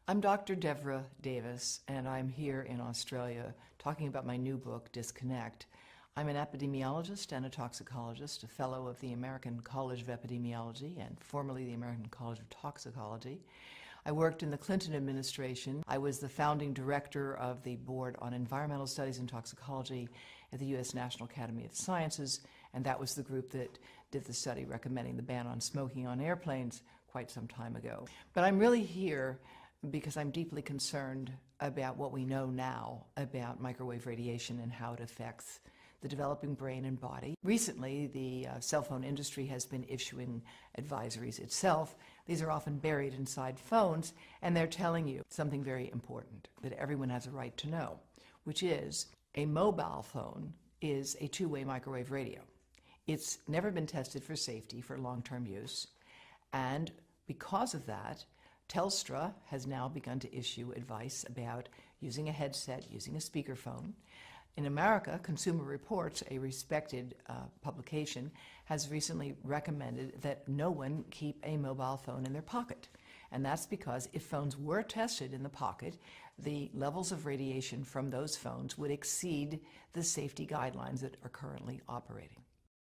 I'm Dr. Devra Davis, and I'm here in Australia talking about my new book, Disconnect. I'm an epidemiologist and a toxicologist, a fellow of the American College of Epidemiology and formerly the American College of Toxicology. I worked in the Clinton administration. I was the founding director of the Board on Environmental Studies and Toxicology at the U.S. National Academy of Sciences, and that was the group that did the study recommending the ban on smoking on airplanes quite some time ago. But I'm really here because I'm deeply concerned about what we know now about microwave radiation and how it affects the developing brain and body. Recently, the cell phone industry has been issuing advisories itself. These are often buried inside phones, and they're telling you something very important that everyone has a right to know, which is a mobile phone is a two-way microwave radio. It's never been tested for safety for long-term use, and because of that, Telstra has now begun to issue advice about using a headset, using a speakerphone. In America, Consumer Reports, a respected publication, has recently recommended that no one keep a mobile phone in their pocket. And that's because if phones were tested in the pocket, the levels of radiation from those phones would exceed the safety guidelines that are currently operating.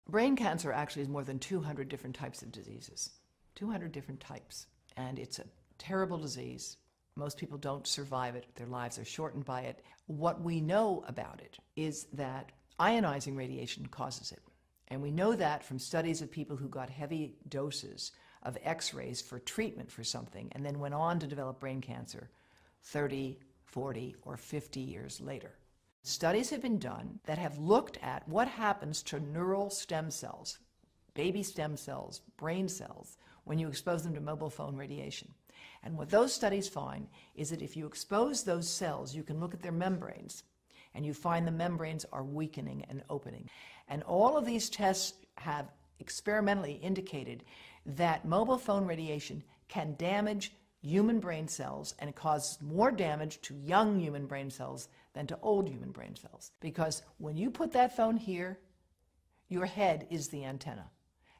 Brain cancer actually is more than 200 different types of diseases. 200 different types. And it's a terrible disease. Most people don't survive it. Their lives are shortened by it. What we know about it is that ionizing radiation causes it. And we know that from studies of people who got heavy doses of X-rays for treatment for something and then went on to develop brain cancer 30, 40, or 50 years later. Studies have been done that have looked at what happens to neural stem cells, baby stem cells, brain cells, when you expose them to mobile phone radiation. And what those studies find is that if you expose those cells, you can look at their membranes, and you find the membranes are weakening and opening. And all of these tests have experimentally indicated that mobile phone radiation can damage human brain cells, and it causes more damage to young human brain cells than to old human brain cells. Because when you put that phone here, your head is the antenna,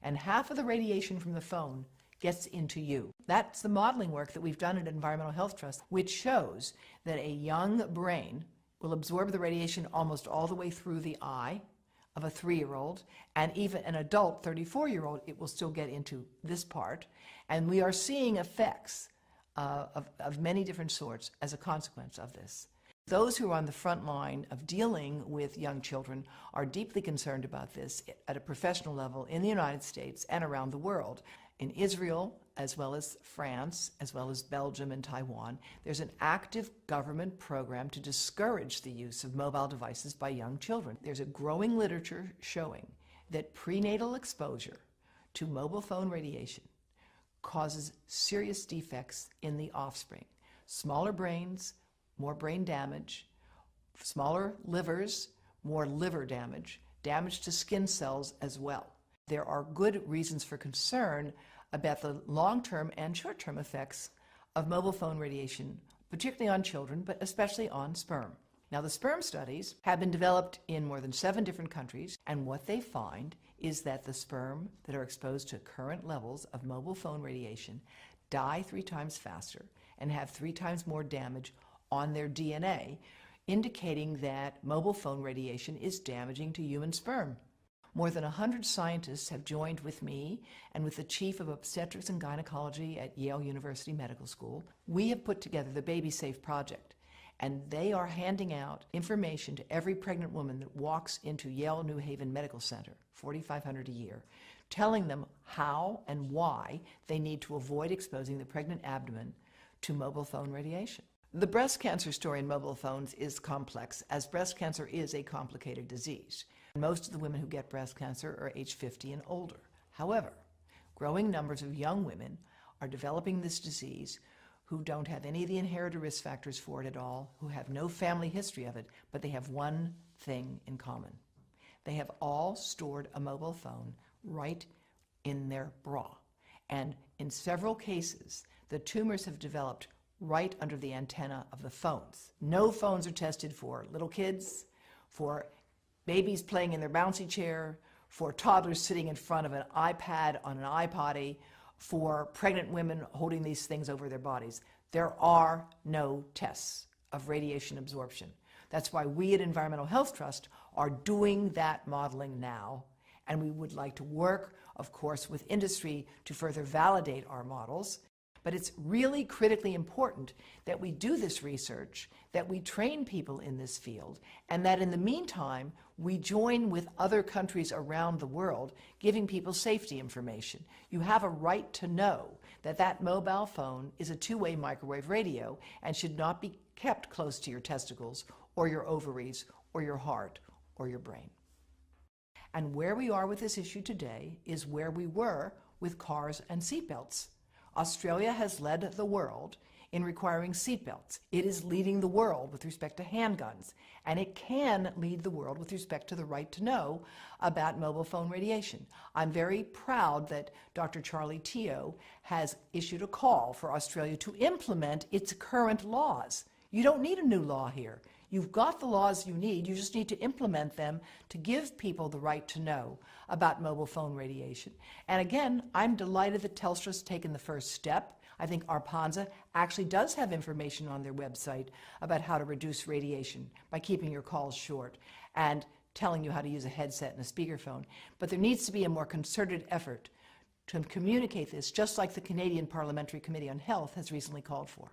and half of the radiation from the phone gets into you. That's the modeling work that we've done at Environmental Health Trust, which shows that a young brain will absorb the radiation almost all the way through the eye of a 3-year-old, and even an adult 34-year-old, it will still get into this part. And we are seeing effects of many different sorts as a consequence of this. Those who are on the front line of dealing with young children are deeply concerned about this at a professional level in the United States and around the world. In Israel, as well as France, as well as Belgium and Taiwan, there's an active government program to discourage the use of mobile devices by young children. There's a growing literature showing that prenatal exposure to mobile phone radiation causes serious defects in the offspring. Smaller brains, more brain damage, smaller livers, more liver damage, damage to skin cells as well. There are good reasons for concern about the long-term and short-term effects of mobile phone radiation, particularly on children, but especially on sperm. Now, the sperm studies have been developed in more than 7 different countries, and what they find is that the sperm that are exposed to current levels of mobile phone radiation die 3 times faster and have 3 times more damage on their DNA, indicating that mobile phone radiation is damaging to human sperm. More than 100 scientists have joined with me and with the chief of obstetrics and gynecology at Yale University Medical School. We have put together the Baby Safe Project, and they are handing out information to every pregnant woman that walks into Yale New Haven Medical Center, $4,500 a year, telling them how and why they need to avoid exposing the pregnant abdomen to mobile phone radiation. The breast cancer story in mobile phones is complex, as breast cancer is a complicated disease. Most of the women who get breast cancer are age 50 and older. However, growing numbers of young women are developing this disease who don't have any of the inherited risk factors for it at all, who have no family history of it, but they have one thing in common. They have all stored a mobile phone right in their bra. And in several cases, the tumors have developed right under the antenna of the phones. No phones are tested for little kids, for babies playing in their bouncy chair, for toddlers sitting in front of an iPad on an iPotty, for pregnant women holding these things over their bodies. There are no tests of radiation absorption. That's why we at Environmental Health Trust are doing that modeling now, and we would like to work, of course, with industry to further validate our models. But it's really critically important that we do this research, that we train people in this field, and that in the meantime, we join with other countries around the world, giving people safety information. You have a right to know that that mobile phone is a two-way microwave radio and should not be kept close to your testicles or your ovaries or your heart or your brain. And where we are with this issue today is where we were with cars and seatbelts. Australia has led the world in requiring seatbelts. It is leading the world with respect to handguns, and it can lead the world with respect to the right to know about mobile phone radiation. I'm very proud that Dr. Charlie Teo has issued a call for Australia to implement its current laws. You don't need a new law here. You've got the laws you need. You just need to implement them to give people the right to know about mobile phone radiation. And again, I'm delighted that Telstra's taken the first step. I think Arpanza actually does have information on their website about how to reduce radiation by keeping your calls short and telling you how to use a headset and a speakerphone. But there needs to be a more concerted effort to communicate this, just like the Canadian Parliamentary Committee on Health has recently called for.